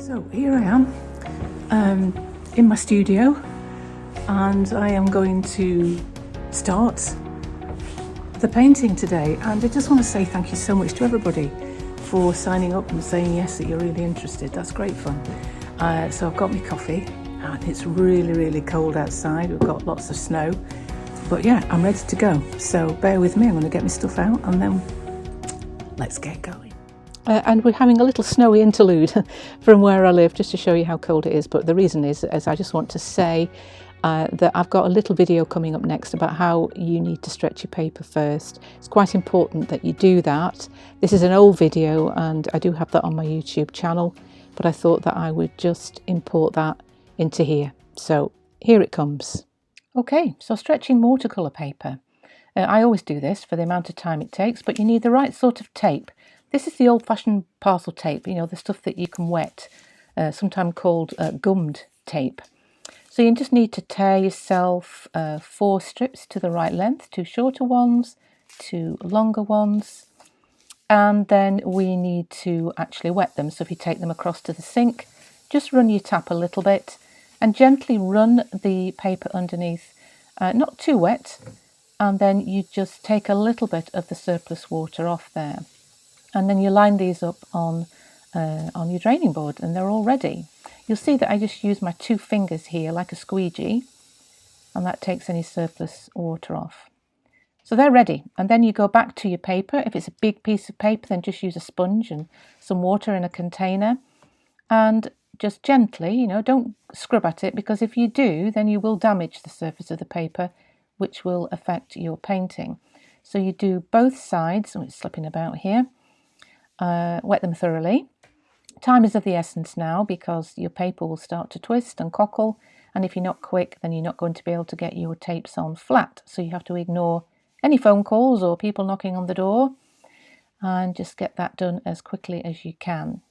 So here I am in my studio, and I am going to start the painting today. And I just want to say thank you so much to everybody for signing up and saying yes, that you're really interested. That's great fun. So I've got my coffee, and it's really cold outside. We've got lots of snow, but yeah, I'm ready to go. So bear with me, I'm going to get my stuff out and then let's get going. And we're having a little snowy interlude from where I live, just to show you how cold it is. But the reason is I just want to say that I've got a little video coming up next about how you need to stretch your paper first. It's quite important that you do that. This is an old video and I do have that on my YouTube channel, but I thought that I would just import that into here. So here it comes. Okay, so stretching watercolour paper. I always do this for the amount of time it takes, but you need the right sort of tape. This is the old-fashioned parcel tape, you know, the stuff that you can wet, sometimes called gummed tape. So you just need to tear yourself 4 strips to the right length, 2 shorter ones, 2 longer ones, and then we need to actually wet them. So if you take them across to the sink, just run your tap a little bit and gently run the paper underneath, not too wet, and then you just take a little bit of the surplus water off there. And then you line these up on your draining board and they're all ready. You'll see that I just use my 2 fingers here like a squeegee, and that takes any surplus water off. So they're ready, and then you go back to your paper. If it's a big piece of paper, then just use a sponge and some water in a container and just gently, you know, don't scrub at it, because if you do, then you will damage the surface of the paper, which will affect your painting. So you do both sides, and it's slipping about here. Wet them thoroughly. Time is of the essence now, because your paper will start to twist and cockle, and if you're not quick, then you're not going to be able to get your tapes on flat. So you have to ignore any phone calls or people knocking on the door and just get that done as quickly as you can.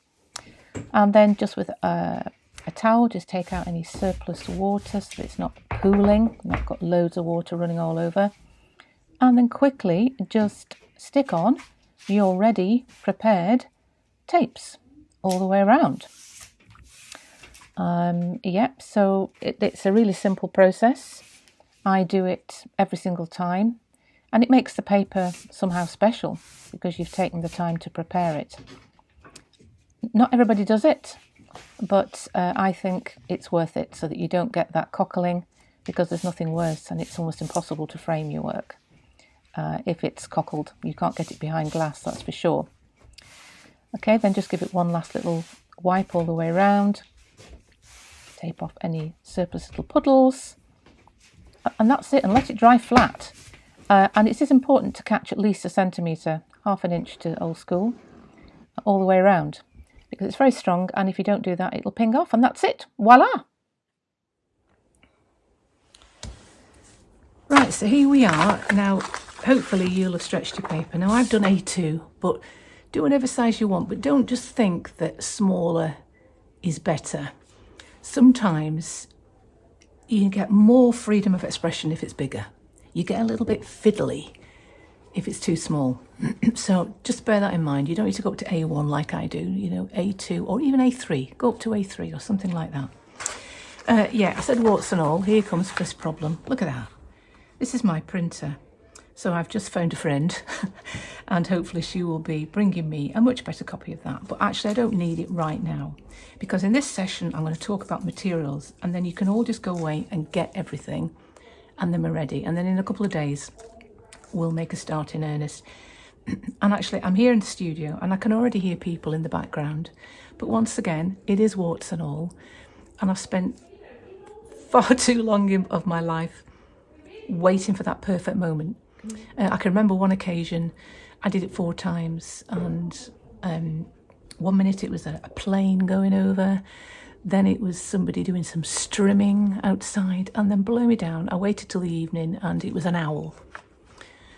And then just with a towel, just take out any surplus water so that it's not pooling, not got loads of water running all over, and then quickly just stick on your ready prepared tapes all the way around. Yep, so it's a really simple process. I do it every single time, and it makes the paper somehow special because you've taken the time to prepare it. Not everybody does it, but I think it's worth it so that you don't get that cockling, because there's nothing worse, and it's almost impossible to frame your work. If it's cockled, you can't get it behind glass, that's for sure. Okay, then just give it one last little wipe all the way around. Tape off any surplus little puddles. And that's it, and let it dry flat. And it is important to catch at least 1 centimetre, ½ an inch to old school, all the way around, because it's very strong, and if you don't do that, it'll ping off, and that's it. Voila! Right, so here we are. Now, hopefully you'll have stretched your paper. Now, I've done A2, but do whatever size you want, but don't just think that smaller is better. Sometimes you can get more freedom of expression if it's bigger. You get a little bit fiddly if it's too small. So just bear that in mind. You don't need to go up to A1 like I do, you know, A2 or even A3. Go up to A3 or something like that. Yeah, I said warts and all. Here comes first problem. Look at that. This is my printer. So I've just phoned a friend and hopefully she will be bringing me a much better copy of that. But actually I don't need it right now, because in this session I'm going to talk about materials, and then you can all just go away and get everything, and then we're ready. And then in a couple of days we'll make a start in earnest. And actually I'm here in the studio and I can already hear people in the background. But once again, it is warts and all, and I've spent far too long of my life waiting for that perfect moment. I can remember one occasion I did it 4 times, and 1 minute it was a plane going over, then it was somebody doing some strimming outside, and then blow me down, I waited till the evening and it was an owl.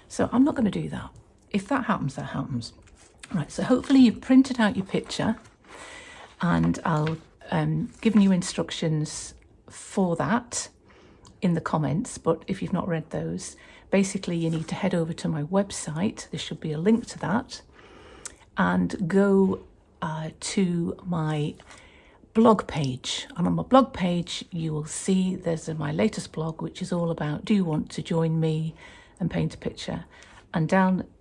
So I'm not going to do that. If that happens, that happens. Right, so hopefully you've printed out your picture, and I'll given you instructions for that in the comments, but if you've not read those, basically you need to head over to my website. There should be a link to that, and go to my blog page, and on my blog page you will see there's my latest blog, which is all about, do you want to join me and paint a picture? And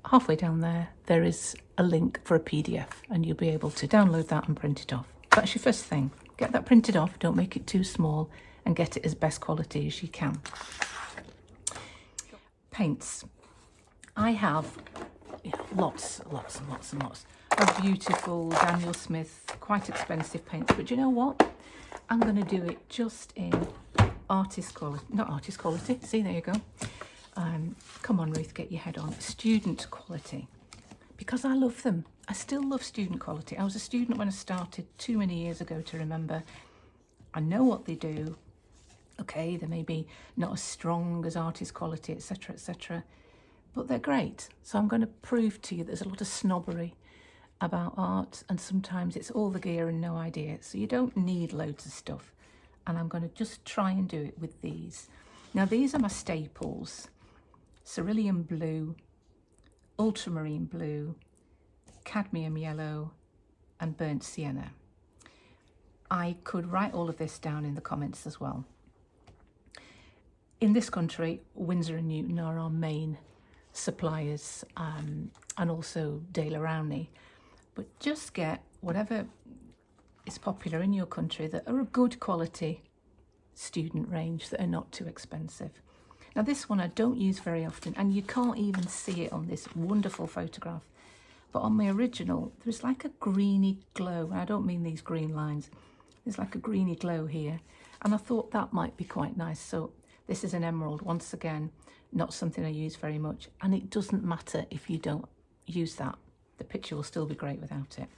halfway down there is a link for a PDF, and you'll be able to download that and print it off. That's your first thing. Get that printed off, don't make it too small, and get it as best quality as you can. Paints. I have lots and lots of beautiful Daniel Smith, quite expensive paints, but you know what? I'm going to do it just in artist quality, not artist quality, see, there you go. Come on, Ruth, get your head on. Student quality, because I love them. I still love student quality. I was a student when I started too many years ago to remember. I know what they do. Okay, they may be not as strong as artist quality, etc., but they're great. So I'm going to prove to you there's a lot of snobbery about art, and sometimes it's all the gear and no idea. So you don't need loads of stuff. And I'm going to just try and do it with these. Now, these are my staples: Cerulean Blue, Ultramarine Blue, Cadmium Yellow, and Burnt Sienna. I could write all of this down in the comments as well. In this country, Winsor & Newton are our main suppliers, and also De La Rowney. But just get whatever is popular in your country that are a good quality student range, that are not too expensive. Now, this one I don't use very often, and you can't even see it on this wonderful photograph. But on my original, there's like a greeny glow. I don't mean these green lines. There's like a greeny glow here. And I thought that might be quite nice. So this is an emerald, once again, not something I use very much. And it doesn't matter if you don't use that. The picture will still be great without it.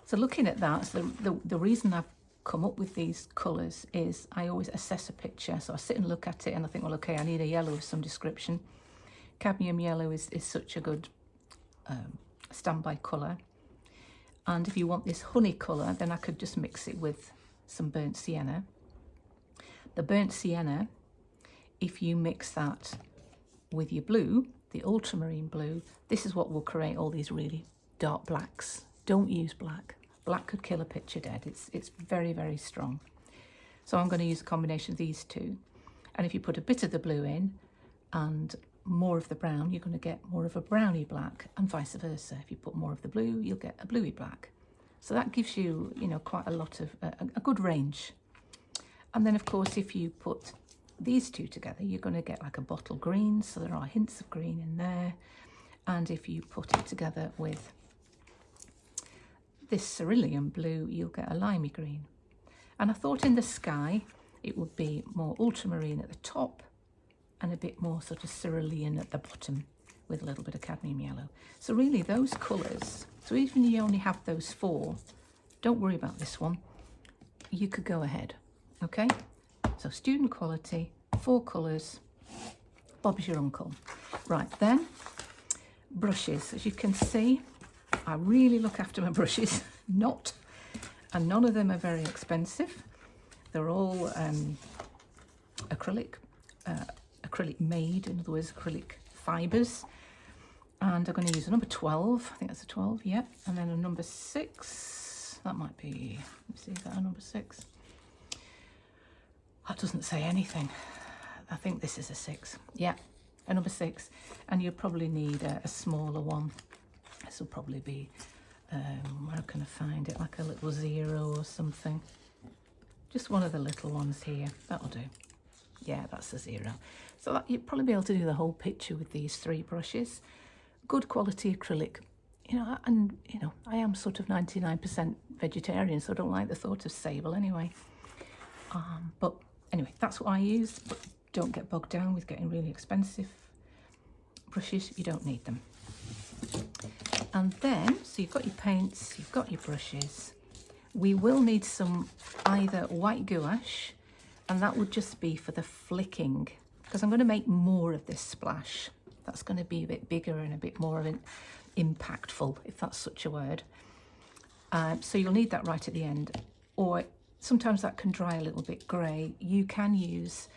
So looking at that, so the reason I've come up with these colours is I always assess a picture. So I sit and look at it and I think, well, okay, I need a yellow of some description. Cadmium yellow is such a good standby colour. And if you want this honey colour, then I could just mix it with some burnt sienna. The burnt sienna, if you mix that with your blue, the ultramarine blue, this is what will create all these really dark blacks. Don't use black. Black could kill a picture dead. It's very, very strong. So I'm going to use a combination of these two. And if you put a bit of the blue in and more of the brown, you're going to get more of a browny black, and vice versa. If you put more of the blue, you'll get a bluey black. So that gives you, quite a lot of, a good range. And then, of course, if you put these two together, you're going to get like a bottle green, so there are hints of green in there. And if you put it together with this cerulean blue, you'll get a limey green. And I thought in the sky it would be more ultramarine at the top and a bit more sort of cerulean at the bottom with a little bit of cadmium yellow. So really those colours, so even if you only have those four, don't worry about this one, you could go ahead, okay? So student quality, 4 colours, Bob's your uncle. Right then, brushes. As you can see, I really look after my brushes, and none of them are very expensive. They're all acrylic made, in other words, acrylic fibres. And I'm going to use a number 12, I think that's a 12, yeah. And then a number 6, that might be, let me see, is that a number 6? That doesn't say anything. I think this is a 6, yeah, a number 6. And you'll probably need a smaller one. This will probably be, where can I find it, like a little 0 or something. Just one of the little ones here, that'll do. Yeah, that's a 0. So that, you'll probably be able to do the whole picture with these 3 brushes. Good quality acrylic. And I am sort of 99% vegetarian, so I don't like the thought of sable anyway. But anyway, that's what I use, but don't get bogged down with getting really expensive brushes. You don't need them. And then, so you've got your paints, you've got your brushes. We will need some either white gouache, and that would just be for the flicking, because I'm going to make more of this splash. That's going to be a bit bigger and a bit more of an impactful, if that's such a word. So you'll need that right at the end. Or sometimes that can dry a little bit grey. You can use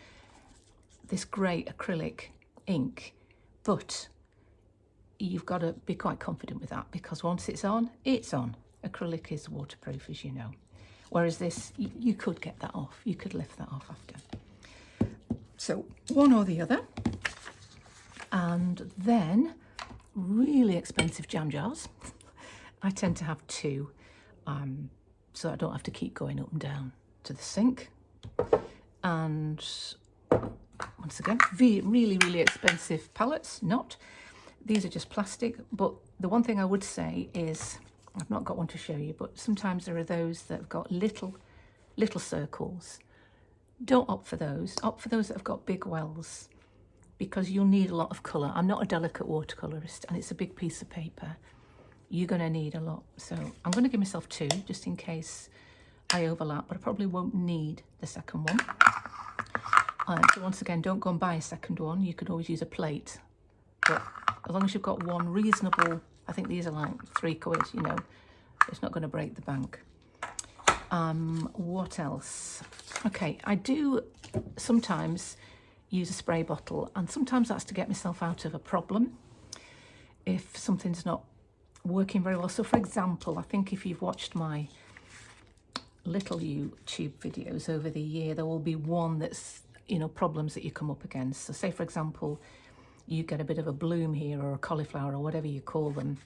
this grey acrylic ink, but you've got to be quite confident with that, because once it's on, it's on. Acrylic is waterproof, as you know. Whereas this, you could get that off. You could lift that off after. So one or the other. And then really expensive jam jars. I tend to have two, so I don't have to keep going up and down to the sink. And once again, really, really expensive palettes, not. These are just plastic, but the one thing I would say is, I've not got one to show you, but sometimes there are those that have got little circles. Don't opt for those. Opt for those that have got big wells, because you'll need a lot of colour. I'm not a delicate watercolourist, and it's a big piece of paper. You're going to need a lot. So I'm going to give myself two, just in case I overlap, but I probably won't need the second one. So once again, don't go and buy a second one. You could always use a plate. But as long as you've got one reasonable, I think these are like £3, you know, it's not going to break the bank. What else? Okay, I do sometimes use a spray bottle, and sometimes that's to get myself out of a problem if something's not working very well. So for example, I think if you've watched my little YouTube videos over the year, there will be one that's, you know, problems that you come up against. So say for example, you get a bit of a bloom here, or a cauliflower, or whatever you call them,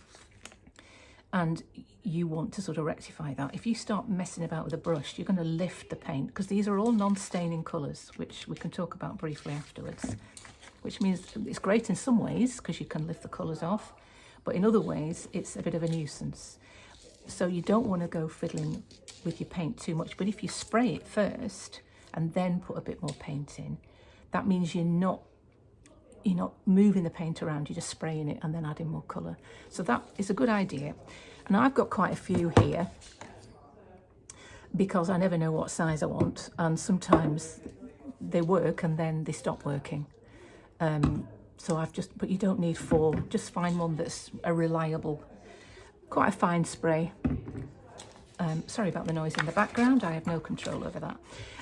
and you want to sort of rectify that. If you start messing about with a brush, you're going to lift the paint, because these are all non-staining colours, which we can talk about briefly afterwards, which means it's great in some ways because you can lift the colours off, but in other ways it's a bit of a nuisance. So you don't want to go fiddling with your paint too much, but if you spray it first and then put a bit more paint in, that means you're not moving the paint around, you're just spraying it and then adding more colour. So that is a good idea. And I've got quite a few here because I never know what size I want, and sometimes they work and then they stop working. So but you don't need 4, just find one that's a reliable, quite a fine spray. Sorry about the noise in the background, I have no control over that.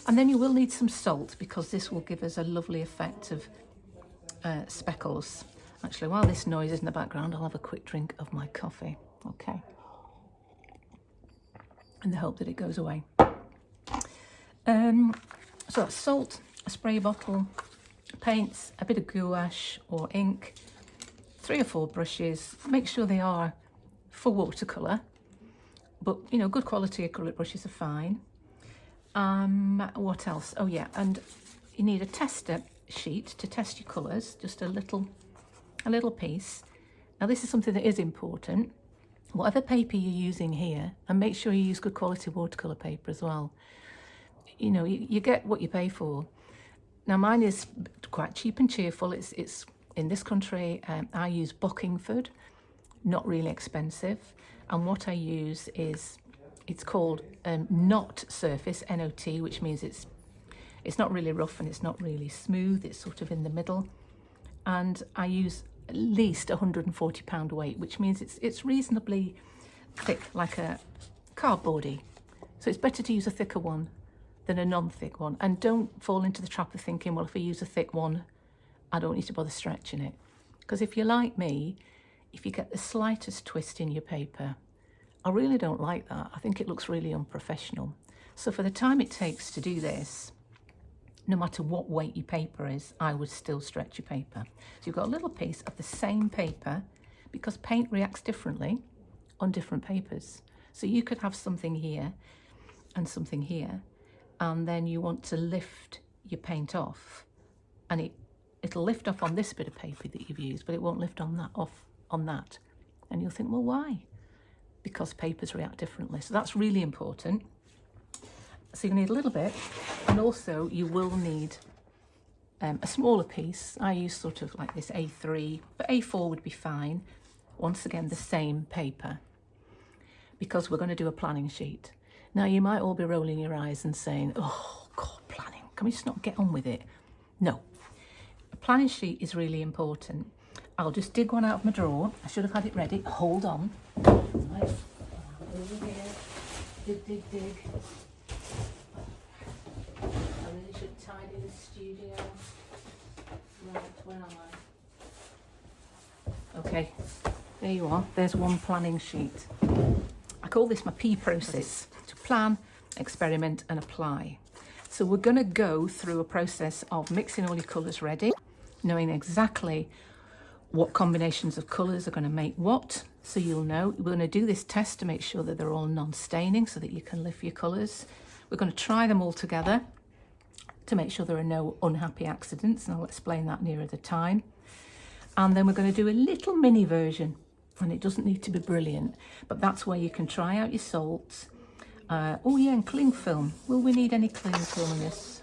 And then you will need some salt, because this will give us a lovely effect of speckles. Actually, while this noise is in the background, I'll have a quick drink of my coffee. Okay. In the hope that it goes away. So that's salt, a spray bottle, paints, a bit of gouache or ink, 3 or 4 brushes. Make sure they are for watercolour, but you know, good quality acrylic brushes are fine. What else? Oh yeah, and you need a tester sheet to test your colours, just a little piece. Now this is something that is important. Whatever paper you're using here, and make sure you use good quality watercolour paper as well. You know, you get what you pay for. Now mine is quite cheap and cheerful. It's in this country, I use Bockingford, not really expensive. And what I use is, it's called Knot Surface, N-O-T, which means it's not really rough and it's not really smooth, it's sort of in the middle. And I use at least £140 weight, which means it's reasonably thick, like a cardboardy. So it's better to use a thicker one than a non-thick one. And don't fall into the trap of thinking, well, if I use a thick one, I don't need to bother stretching it. Because if you're like me, if you get the slightest twist in your paper, I really don't like that. I think it looks really unprofessional. So for the time it takes to do this, no matter what weight your paper is, I would still stretch your paper. So you've got a little piece of the same paper, because paint reacts differently on different papers. So you could have something here and something here, and then you want to lift your paint off, and it'll lift off on this bit of paper that you've used, but it won't lift on that. And you'll think, well, why? Because papers react differently. So that's really important. So you need a little bit, and also you will need a smaller piece. I use sort of like this A3, but A4 would be fine. Once again, the same paper, because we're going to do a planning sheet. Now you might all be rolling your eyes and saying, oh God, planning, can we just not get on with it? No, a planning sheet is really important. I'll just dig one out of my drawer. I should have had it ready. Hold on. Right. Over here. Dig. I really should tidy the studio. Right, where am I? Okay, there you are. There's one planning sheet. I call this my P process. To plan, experiment and apply. So we're going to go through a process of mixing all your colours ready, knowing exactly what combinations of colours are going to make what, so you'll know. We're going to do this test to make sure that they're all non-staining so that you can lift your colours. We're going to try them all together to make sure there are no unhappy accidents, and I'll explain that nearer the time. And then we're going to do a little mini version, and it doesn't need to be brilliant, but that's where you can try out your salts. Oh yeah, and cling film. Will we need any cling film in this?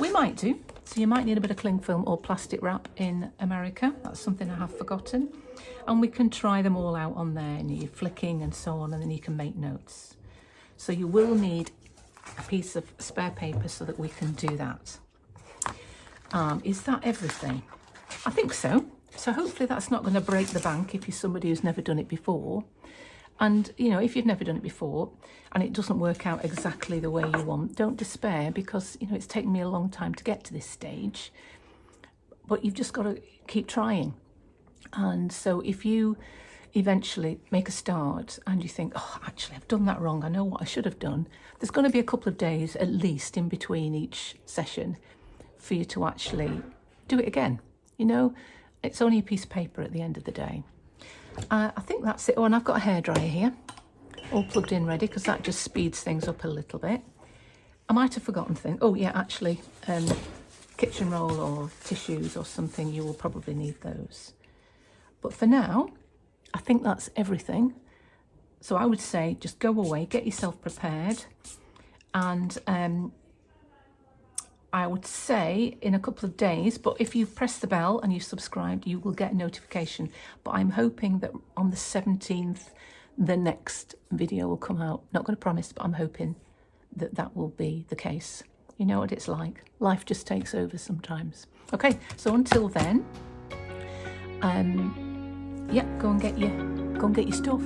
We might do. So you might need a bit of cling film or plastic wrap in America. That's something I have forgotten. And we can try them all out on there, and you're flicking and so on, and then you can make notes. So you will need a piece of spare paper so that we can do that. Is that everything? I think so. So hopefully that's not going to break the bank if you're somebody who's never done it before. And, you know, if you've never done it before and it doesn't work out exactly the way you want, don't despair, because, you know, it's taken me a long time to get to this stage. But you've just got to keep trying. And so if you eventually make a start and you think, oh, actually, I've done that wrong, I know what I should have done, there's going to be a couple of days at least in between each session for you to actually do it again. You know, it's only a piece of paper at the end of the day. I think that's it. Oh, and I've got a hairdryer here, all plugged in ready, because that just speeds things up a little bit. I might have forgotten things. Oh yeah, actually, kitchen roll or tissues or something, you will probably need those. But for now, I think that's everything. So I would say just go away, get yourself prepared, and I would say in a couple of days, but if you've pressed the bell and you've subscribed, you will get a notification. But I'm hoping that on the 17th, the next video will come out. Not going to promise, but I'm hoping that that will be the case. You know what it's like. Life just takes over sometimes. Okay, so until then, yeah, go and get your stuff.